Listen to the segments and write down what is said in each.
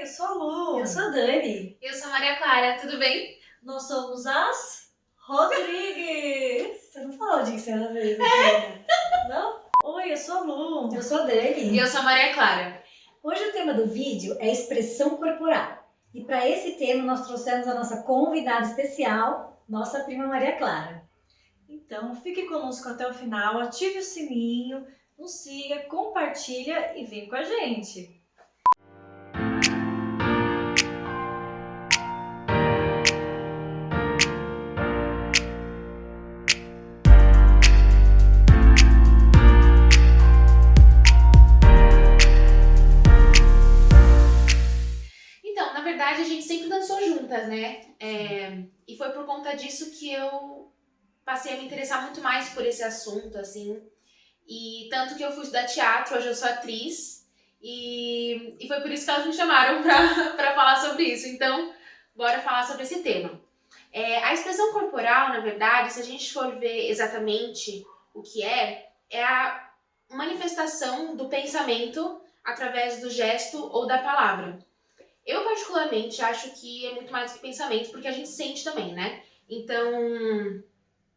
eu sou a Lu. Eu sou a Dani. Eu sou a Maria Clara, tudo bem? Nós somos as Rodrigues. Você não falou de que você era vez, Não? Oi, eu sou a Lu. Eu sou a Dani. E eu sou a Maria Clara. Hoje o tema do vídeo é expressão corporal. E para esse tema nós trouxemos a nossa convidada especial, nossa prima Maria Clara. Então, fique conosco até o final, ative o sininho, nos siga, compartilha e vem com a gente. Então, na verdade, a gente sempre dançou juntas, né? E foi por conta disso que eu passei a me interessar muito mais por esse assunto, assim. E tanto que eu fui estudar teatro, hoje eu sou atriz. E foi por isso que elas me chamaram pra falar sobre isso. Então, bora falar sobre esse tema. A expressão corporal, na verdade, se a gente for ver exatamente o que é a manifestação do pensamento através do gesto ou da palavra. Eu, particularmente, acho que é muito mais do que pensamento, porque a gente sente também, né? Então,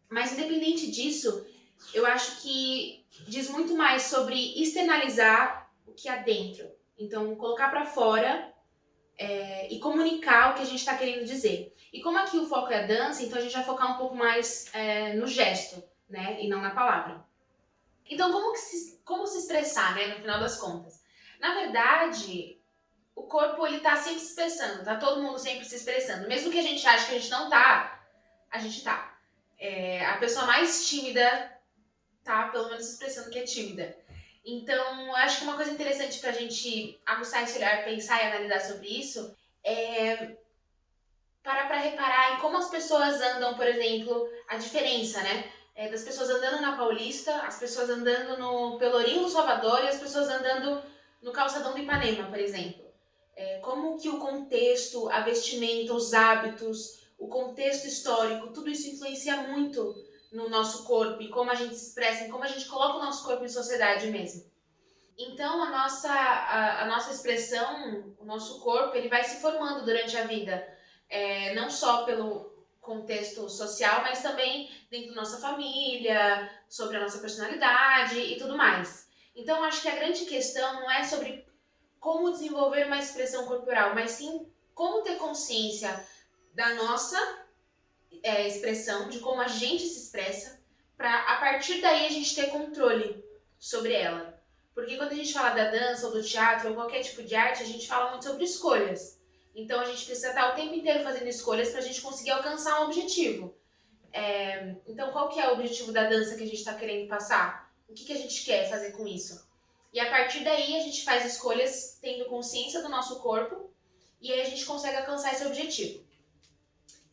mas independente disso, eu acho que diz muito mais sobre externalizar o que há dentro. Então, colocar pra fora e comunicar o que a gente tá querendo dizer. E como aqui o foco é a dança, então a gente vai focar um pouco mais no gesto, né? E não na palavra. Então, como se expressar, né? No final das contas. Na verdade, o corpo, ele tá sempre se expressando, tá todo mundo sempre se expressando. Mesmo que a gente ache que a gente não tá, a gente tá. A pessoa mais tímida tá, pelo menos, expressando que é tímida. Então, eu acho que uma coisa interessante pra gente aguçar esse olhar, pensar e analisar sobre isso é parar pra reparar em como as pessoas andam, por exemplo, a diferença, né? Das pessoas andando na Paulista, as pessoas andando no Pelourinho do Salvador e as pessoas andando no Calçadão do Ipanema, por exemplo. Como que o contexto, a vestimenta, os hábitos, o contexto histórico, tudo isso influencia muito no nosso corpo e como a gente se expressa, em como a gente coloca o nosso corpo em sociedade mesmo. Então a nossa expressão, o nosso corpo, ele vai se formando durante a vida, não só pelo contexto social, mas também dentro da nossa família, sobre a nossa personalidade e tudo mais. Então acho que a grande questão não é sobre como desenvolver uma expressão corporal, mas sim como ter consciência da nossa expressão, de como a gente se expressa, para a partir daí a gente ter controle sobre ela. Porque quando a gente fala da dança ou do teatro ou qualquer tipo de arte, a gente fala muito sobre escolhas. Então a gente precisa estar o tempo inteiro fazendo escolhas para a gente conseguir alcançar um objetivo. Então qual que é o objetivo da dança que a gente está querendo passar? O que a gente quer fazer com isso? E a partir daí a gente faz escolhas tendo consciência do nosso corpo e aí a gente consegue alcançar esse objetivo.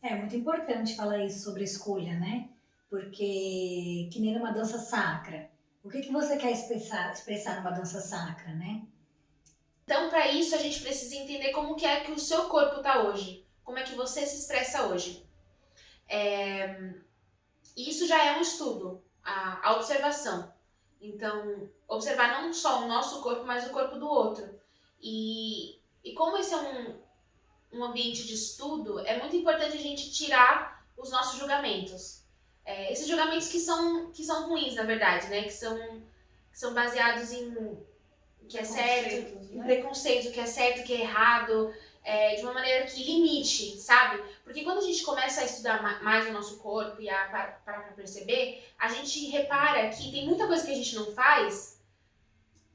É muito importante falar isso sobre escolha, né? Porque, que nem numa dança sacra. O que você quer expressar numa dança sacra, né? Então, para isso, a gente precisa entender como que é que o seu corpo tá hoje. Como é que você se expressa hoje. E isso já é um estudo, a observação. Então, observar não só o nosso corpo, mas o corpo do outro. E como esse é um ambiente de estudo, é muito importante a gente tirar os nossos julgamentos. Esses julgamentos que são ruins, na verdade, né? Que são baseados em o que é certo, em preconceito, o que é certo, o que é errado, de uma maneira que limite, sabe? Porque quando a gente começa a estudar mais o nosso corpo e a parar pra perceber, a gente repara que tem muita coisa que a gente não faz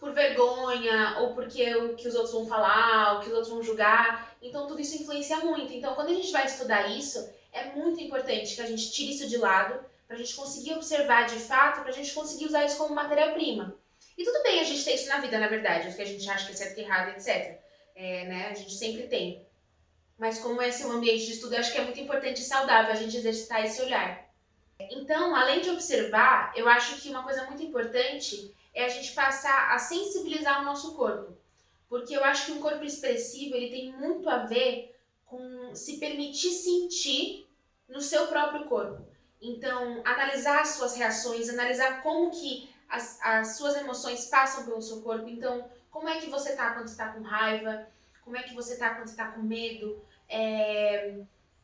por vergonha, ou porque o que os outros vão falar, o que os outros vão julgar. Então tudo isso influencia muito. Então quando a gente vai estudar isso, é muito importante que a gente tire isso de lado, pra gente conseguir observar de fato, pra gente conseguir usar isso como matéria-prima. E tudo bem a gente ter isso na vida, na verdade, o que a gente acha que é certo e errado, etc. Né? A gente sempre tem. Mas como esse é um ambiente de estudo, eu acho que é muito importante e saudável a gente exercitar esse olhar. Então, além de observar, eu acho que uma coisa muito importante é a gente passar a sensibilizar o nosso corpo. Porque eu acho que um corpo expressivo, ele tem muito a ver com se permitir sentir no seu próprio corpo. Então, analisar as suas reações, analisar como que as suas emoções passam pelo seu corpo. Então, como é que você tá quando você tá com raiva? como é que você tá quando você tá com medo,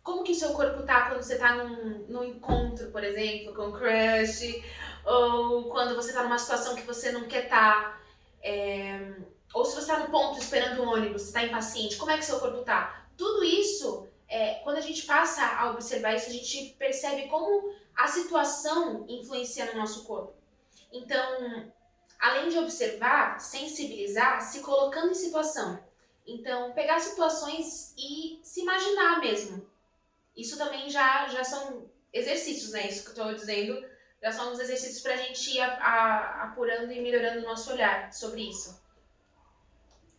como que o seu corpo tá quando você tá num encontro, por exemplo, com um crush, ou quando você tá numa situação que você não quer estar, ou se você tá no ponto esperando o ônibus, você tá impaciente, como é que o seu corpo tá? Tudo isso, quando a gente passa a observar isso, a gente percebe como a situação influencia no nosso corpo. Então, além de observar, sensibilizar, se colocando em situação. Então, pegar situações e se imaginar mesmo. Isso também já são exercícios, né? Isso que eu estou dizendo, já são alguns exercícios para a gente ir apurando e melhorando o nosso olhar sobre isso.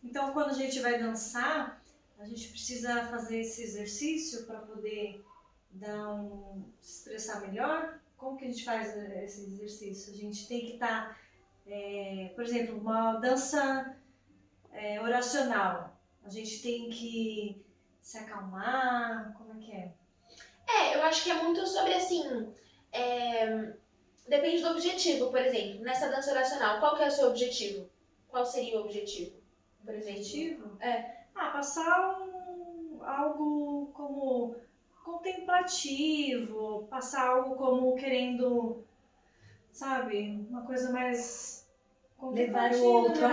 Então, quando a gente vai dançar, a gente precisa fazer esse exercício para poder se expressar melhor. Como que a gente faz esse exercício? A gente tem que estar, por exemplo, uma dança oracional. A gente tem que se acalmar, como é que é? Eu acho que é muito sobre, assim, depende do objetivo, por exemplo. Nessa dança oracional, qual que é o seu objetivo? Qual seria o objetivo, por exemplo? Objetivo? Passar algo como contemplativo, passar algo como querendo, sabe, uma coisa mais Levar o contemplativa, outro a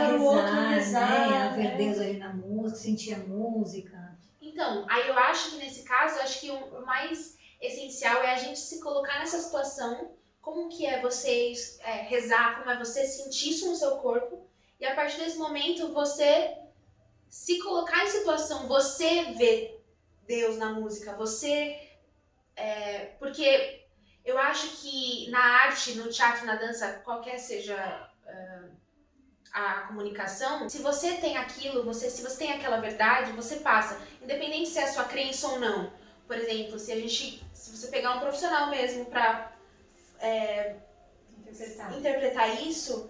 rezar, né? A ver né? Deus ali na música, sentir a música. Então, aí eu acho que nesse caso, acho que o mais essencial é a gente se colocar nessa situação, como que é você rezar, como é você sentir isso no seu corpo, e a partir desse momento você se colocar em situação, você ver Deus na música, porque eu acho que na arte, no teatro, na dança, qualquer seja a comunicação, se você tem aquilo, se você tem aquela verdade, você passa, independente se é a sua crença ou não. Por exemplo, se você pegar um profissional mesmo para interpretar isso,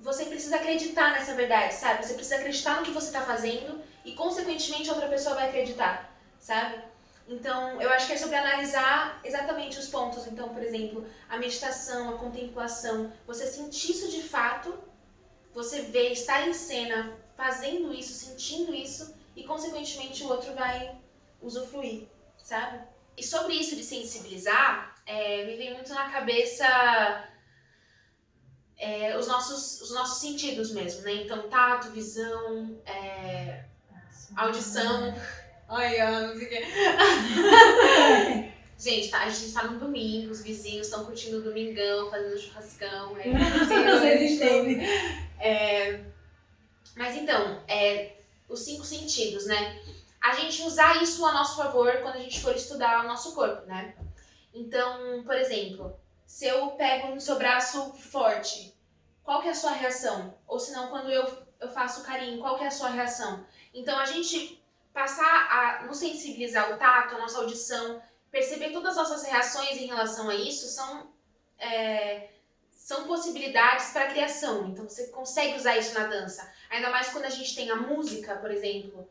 você precisa acreditar nessa verdade, sabe? Você precisa acreditar no que você está fazendo e, consequentemente, outra pessoa vai acreditar, sabe? Então, eu acho que é sobre analisar exatamente os pontos. Então, por exemplo, a meditação, a contemplação, você sentir isso de fato, você ver, estar em cena, fazendo isso, sentindo isso, e, consequentemente, o outro vai usufruir, sabe? E sobre isso de sensibilizar, me vem muito na cabeça os nossos sentidos mesmo, né? Então, tato, visão, audição. Ai, não sei o quê. Gente, a gente tá no domingo, os vizinhos estão curtindo o domingão, fazendo churrascão. Vocês entendem. Mas então, os 5 sentidos, né? A gente usar isso a nosso favor quando a gente for estudar o nosso corpo, né? Então, por exemplo, se eu pego no seu braço forte, qual que é a sua reação? Ou se não, quando eu faço carinho, qual que é a sua reação? Então, a gente passar a nos sensibilizar o tato, a nossa audição, perceber todas as nossas reações em relação a isso são possibilidades para a criação. Então, você consegue usar isso na dança. Ainda mais quando a gente tem a música, por exemplo.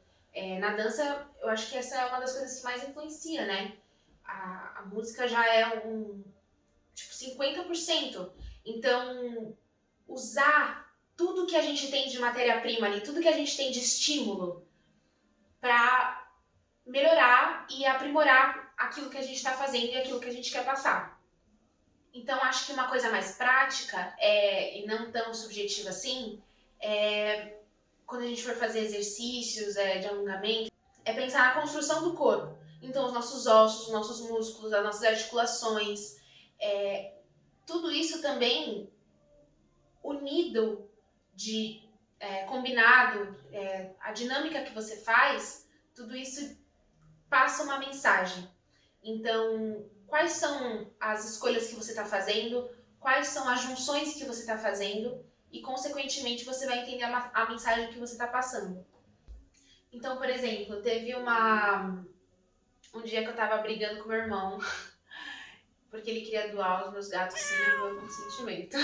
Na dança, eu acho que essa é uma das coisas que mais influencia, né? A música já é 50%. Então, usar tudo que a gente tem de matéria-prima ali, tudo que a gente tem de estímulo para melhorar e aprimorar aquilo que a gente está fazendo e aquilo que a gente quer passar. Então, acho que uma coisa mais prática e não tão subjetiva assim, quando a gente for fazer exercícios de alongamento, pensar na construção do corpo. Então, os nossos ossos, os nossos músculos, as nossas articulações, tudo isso também unido, combinado, a dinâmica que você faz, tudo isso passa uma mensagem. Então, quais são as escolhas que você está fazendo, quais são as junções que você está fazendo e, consequentemente, você vai entender a mensagem que você está passando. Então, por exemplo, teve um dia que eu estava brigando com meu irmão porque ele queria doar os meus gatos sem o meu consentimento.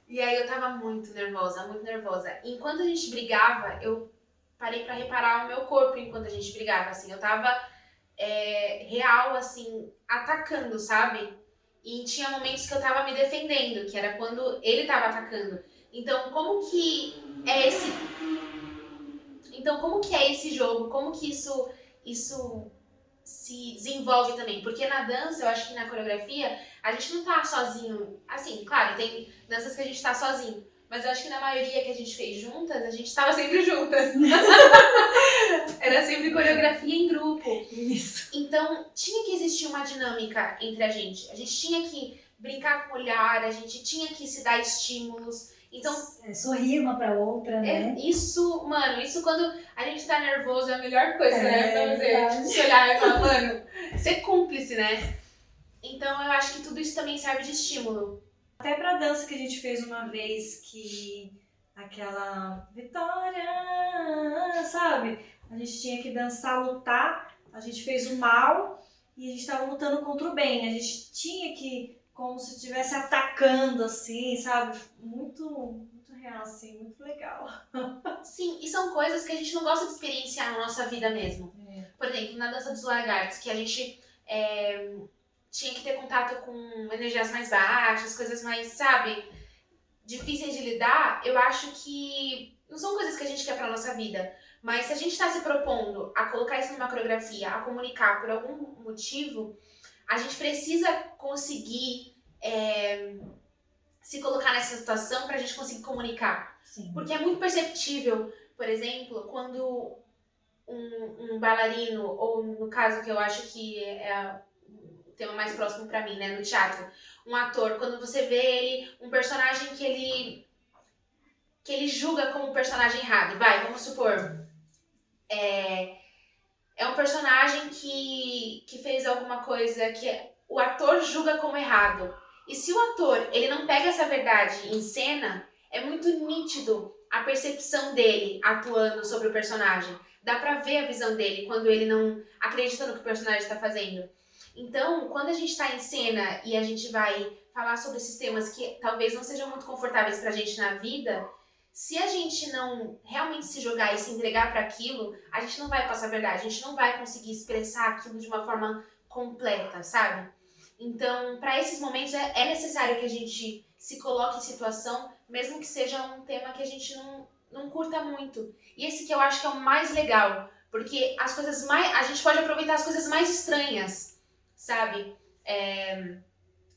E aí eu tava muito nervosa, muito nervosa. Enquanto a gente brigava, eu parei pra reparar o meu corpo enquanto a gente brigava, assim. Eu tava real, assim, atacando, sabe? E tinha momentos que eu tava me defendendo, que era quando ele tava atacando. Então, como que é esse... Então, como que é esse jogo? Como que isso se desenvolve também? Porque na dança, eu acho que na coreografia, a gente não tá sozinho. Assim, claro, tem danças que a gente tá sozinho. Mas eu acho que na maioria que a gente fez juntas, a gente tava sempre juntas. Era sempre coreografia em grupo. Isso. Então, tinha que existir uma dinâmica entre a gente. A gente tinha que brincar com o olhar, a gente tinha que se dar estímulos. Então, Sorrir uma pra outra, né? isso, mano, isso quando a gente tá nervoso é a melhor coisa, né? Pra você verdade. se olhar e falar, mano, ser cúmplice, né? Então, eu acho que tudo isso também serve de estímulo. Até pra dança que a gente fez uma vez, que aquela Vitória, sabe? A gente tinha que dançar, lutar, a gente fez o mal e a gente tava lutando contra o bem. A gente tinha que, como se estivesse atacando, assim, sabe? Muito real, assim, muito legal. Sim, e são coisas que a gente não gosta de experienciar na nossa vida mesmo. Por exemplo, na dança dos lagartos, que a gente tinha que ter contato com energias mais baixas, coisas mais, sabe, difíceis de lidar, eu acho que não são coisas que a gente quer pra nossa vida. Mas se a gente está se propondo a colocar isso numa coreografia, a comunicar por algum motivo, a gente precisa conseguir se colocar nessa situação pra gente conseguir comunicar. Sim. Porque é muito perceptível, por exemplo, quando um bailarino, ou no caso que eu acho que é o tema mais próximo pra mim, né, no teatro, um ator, quando você vê ele, um personagem que ele julga como um personagem errado, vamos supor, é um personagem que fez alguma coisa que o ator julga como errado. E se o ator ele não pega essa verdade em cena, é muito nítido a percepção dele atuando sobre o personagem. Dá pra ver a visão dele quando ele não acredita no que o personagem está fazendo. Então, quando a gente tá em cena e a gente vai falar sobre esses temas que talvez não sejam muito confortáveis pra gente na vida, se a gente não realmente se jogar e se entregar para aquilo, a gente não vai passar a verdade, a gente não vai conseguir expressar aquilo de uma forma completa, sabe? Então, para esses momentos é necessário que a gente se coloque em situação, mesmo que seja um tema que a gente não curta muito. E esse que eu acho que é o mais legal, porque as coisas mais, a gente pode aproveitar as coisas mais estranhas, sabe?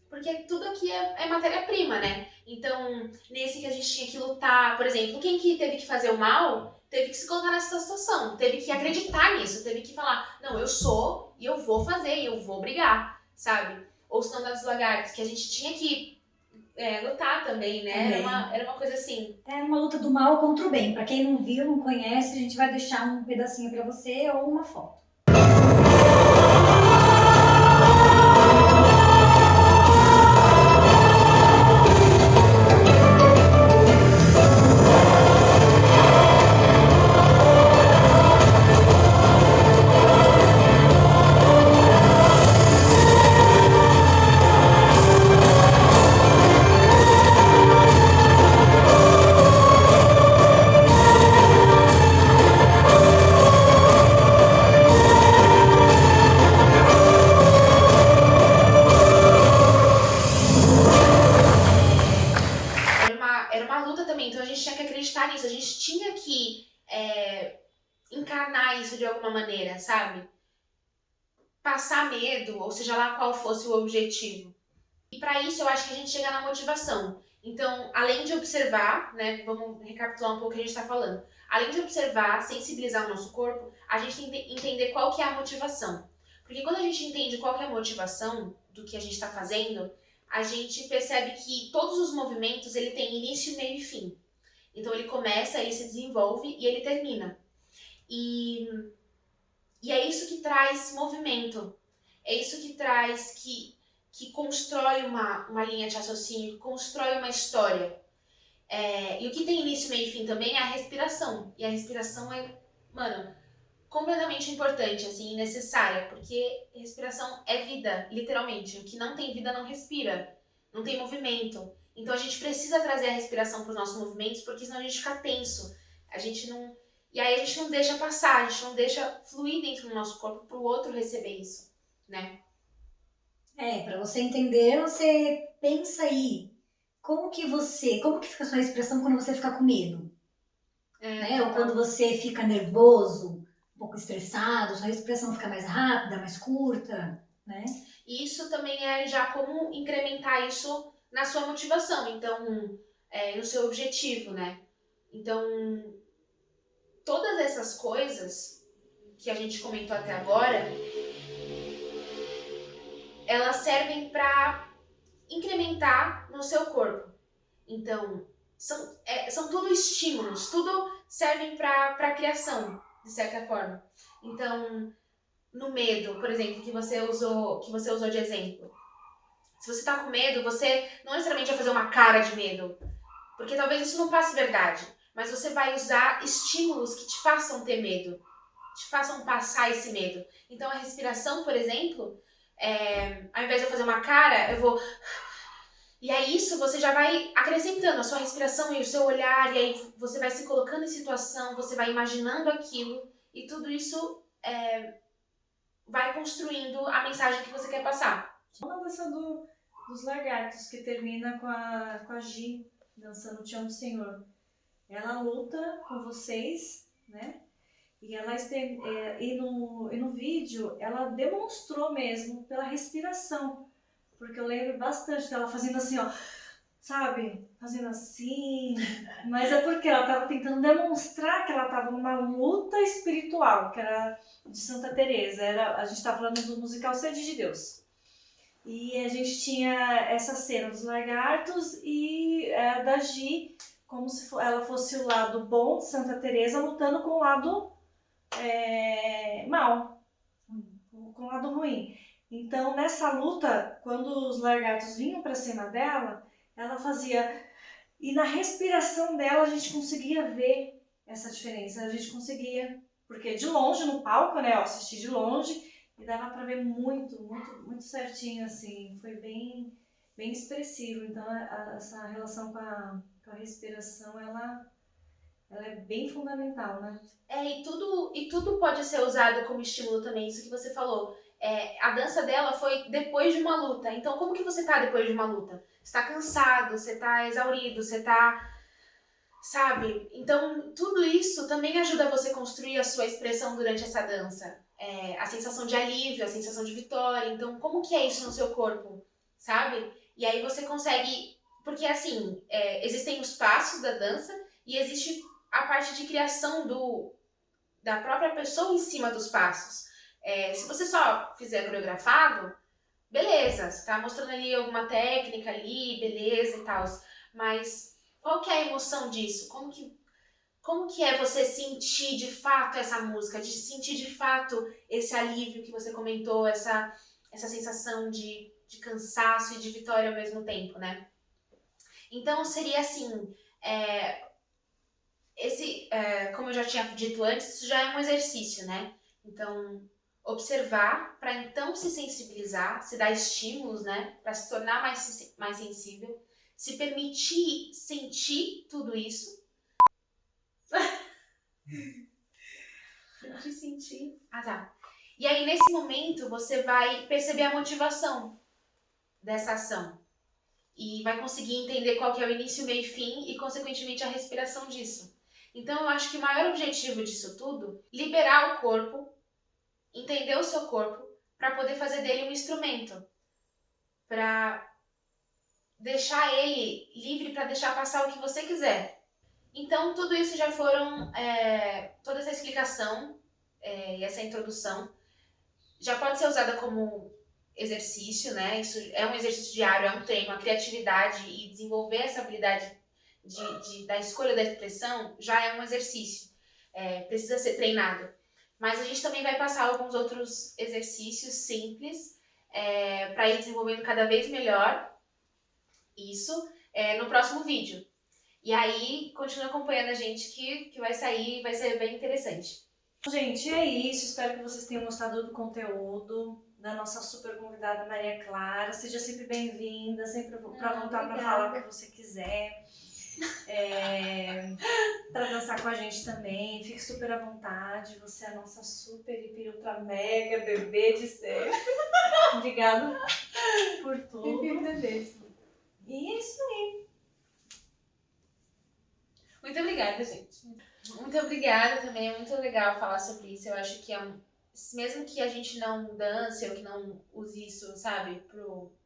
Porque tudo aqui é matéria-prima, né? Então, nesse que a gente tinha que lutar, por exemplo, quem que teve que fazer o mal, teve que se colocar nessa situação, teve que acreditar nisso, teve que falar, não, eu sou e eu vou fazer, e eu vou brigar, sabe? Ou se não das lagartas, que a gente tinha que lutar também, né? Também. Era uma coisa assim. É uma luta do mal contra o bem. Pra quem não viu, não conhece, a gente vai deixar um pedacinho pra você ou uma foto. Era uma luta também, então a gente tinha que acreditar nisso, a gente tinha que encarnar isso de alguma maneira, sabe? Passar medo, ou seja lá qual fosse o objetivo. E para isso eu acho que a gente chega na motivação. Então, além de observar, né, vamos recapitular um pouco o que a gente está falando. Além de observar, sensibilizar o nosso corpo, a gente tem que entender qual que é a motivação. Porque quando a gente entende qual que é a motivação do que a gente está fazendo, a gente percebe que todos os movimentos ele tem início, meio e fim. Então ele começa, ele se desenvolve e ele termina. E é isso que traz movimento. É isso que traz, que constrói uma linha de raciocínio, que constrói uma história. E o que tem início, meio e fim também é a respiração. E a respiração é, mano, completamente importante, assim, necessária, porque respiração é vida, literalmente. O que não tem vida não respira, não tem movimento. Então a gente precisa trazer a respiração para os nossos movimentos, porque senão a gente fica tenso. A gente não... E aí a gente não deixa passar, a gente não deixa fluir dentro do nosso corpo para o outro receber isso, né? Pra você entender, você pensa aí como que fica a sua expressão quando você fica com medo? Né? Ou quando você fica nervoso, um pouco estressado, sua expressão fica mais rápida, mais curta, né? E isso também é já como incrementar isso na sua motivação, então, no seu objetivo, né? Então, todas essas coisas que a gente comentou até agora, elas servem para incrementar no seu corpo. Então, são tudo estímulos, tudo servem para criação, de certa forma. Então, no medo, por exemplo, que você usou de exemplo. Se você tá com medo, você não necessariamente vai fazer uma cara de medo, porque talvez isso não passe verdade, mas você vai usar estímulos que te façam ter medo, te façam passar esse medo. Então, a respiração, por exemplo, ao invés de eu fazer uma cara, eu vou... E aí isso você já vai acrescentando a sua respiração e o seu olhar, e aí você vai se colocando em situação, você vai imaginando aquilo, e tudo isso vai construindo a mensagem que você quer passar. Uma dança dos lagartos, que termina com a Gi dançando o Chão do Senhor. Ela luta com vocês, né? E no vídeo ela demonstrou mesmo pela respiração, porque eu lembro bastante dela fazendo assim, ó, sabe? Fazendo assim, mas é porque ela estava tentando demonstrar que ela estava numa luta espiritual, que era de Santa Teresa. A gente estava falando do musical Sede de Deus. E a gente tinha essa cena dos lagartos e da Gi, como se ela fosse o lado bom de Santa Teresa lutando com o lado mal, com o lado ruim. Então, nessa luta, quando os lagartos vinham para cima dela, ela fazia... E na respiração dela, a gente conseguia ver essa diferença. A gente conseguia, porque de longe no palco, né, eu assisti de longe, e dava para ver muito, muito, muito certinho, assim. Foi bem, bem expressivo. Então, essa relação com a respiração, ela é bem fundamental, né? E tudo pode ser usado como estímulo também, isso que você falou. A dança dela foi depois de uma luta. Então, como que você tá depois de uma luta? Você tá cansado, você tá exaurido, você tá... Sabe? Então, tudo isso também ajuda você a construir a sua expressão durante essa dança. A sensação de alívio, a sensação de vitória. Então, como que é isso no seu corpo? Sabe? E aí você consegue... Porque, assim, existem os passos da dança e existe a parte de criação da própria pessoa em cima dos passos. Se você só fizer coreografado, beleza, você tá mostrando ali alguma técnica ali, beleza e tal. Mas qual que é a emoção disso? Como que é você sentir de fato essa música, de sentir de fato esse alívio que você comentou, essa sensação de cansaço e de vitória ao mesmo tempo, né? Então seria assim, como eu já tinha dito antes, isso já é um exercício, né? Então, observar para então se sensibilizar, se dar estímulos, né? Para se tornar mais sensível, se permitir sentir tudo isso. Permitir sentir. Ah, tá. E aí, nesse momento, você vai perceber a motivação dessa ação. E vai conseguir entender qual que é o início, meio e fim e, consequentemente, a respiração disso. Então, eu acho que o maior objetivo disso tudo é liberar o corpo, entender o seu corpo, para poder fazer dele um instrumento. Para deixar ele livre, para deixar passar o que você quiser. Então, tudo isso já foram... toda essa explicação e essa introdução já pode ser usada como exercício, né? Isso é um exercício diário, é um treino, a criatividade e desenvolver essa habilidade da escolha da expressão já é um exercício, precisa ser treinado. Mas a gente também vai passar alguns outros exercícios simples para ir desenvolvendo cada vez melhor isso no próximo vídeo. E aí, continue acompanhando a gente que vai sair, vai ser bem interessante. Gente, é isso. Espero que vocês tenham gostado do conteúdo da nossa super convidada Maria Clara. Seja sempre bem-vinda, sempre para voltar para falar o que você quiser. Para dançar com a gente também. Fique super à vontade. Você é a nossa super, hiper, ultra, mega bebê de sempre. Obrigada por tudo. E é isso aí. Muito obrigada, gente. Muito obrigada também, é muito legal falar sobre isso. Eu acho que mesmo que a gente não dance ou que não use isso, sabe,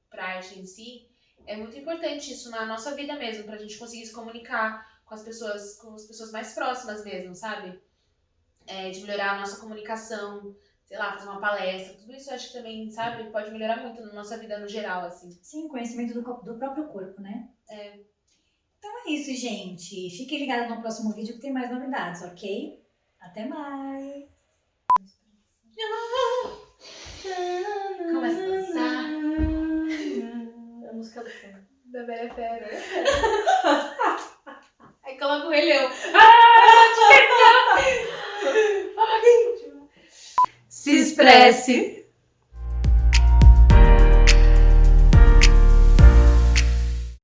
pra arte em si, é muito importante isso na nossa vida mesmo, pra gente conseguir se comunicar com as pessoas mais próximas mesmo, sabe? De melhorar a nossa comunicação, sei lá, fazer uma palestra, tudo isso eu acho que também, sabe, pode melhorar muito na nossa vida no geral, assim. Sim, conhecimento do próprio corpo, né? Então é isso, gente. Fiquem ligados no próximo vídeo que tem mais novidades, ok? Até mais! Começa a dançar. A música do fundo. Da Bela Fera. Aí coloca o Rei Leão. Se expresse.